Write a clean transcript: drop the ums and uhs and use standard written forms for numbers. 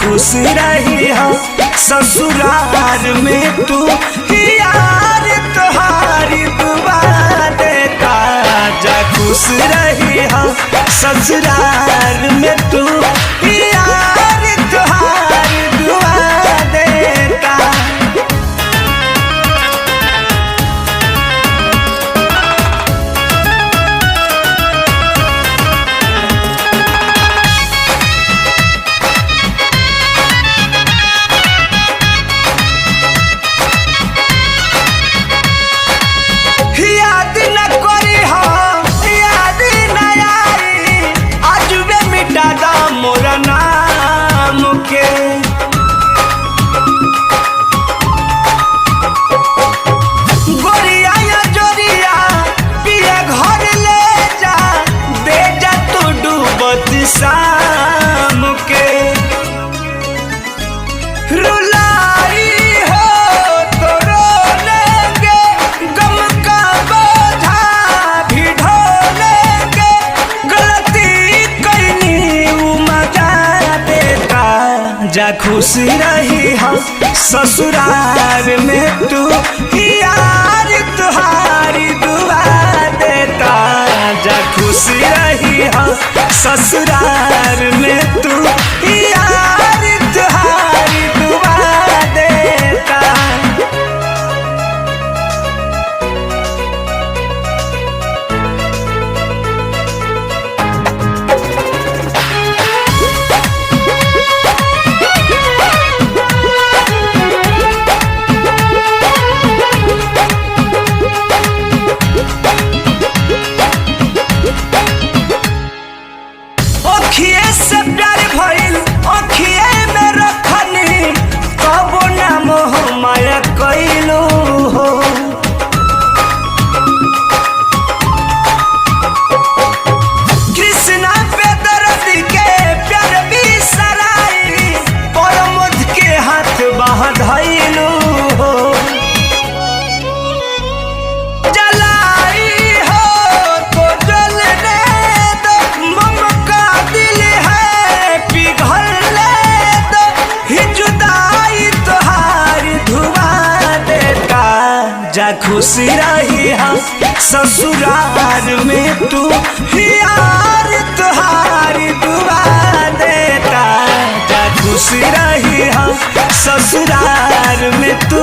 खुश रही हो ससुराल में तू यार तुम्हारी दुआ देता जा खुश रही हो ससुराल में तू यार तुम्हारी दुआ देता। शाम के रुलाई हो तो रो लेंगे गम का बोझा भी ढो लेंगे गलती करनी मजा देता जा खुश रही हो ससुराल में तू यार तुम्हारी दुआ देता जा खुश रही हो ससुराल में तू यार तुम्हारी दुआ देता। अखिए से प्यार भइल अखिए में रखनी कबो ना मोह माया कइलू हो कृष्णा पे दर्द के प्यार बिसराई परमोध के हाथ बाह धइलू हो जा खुश रही हो ससुराल में तू यार तुम्हारी दुआ देता जा खुश रही हो ससुराल में तू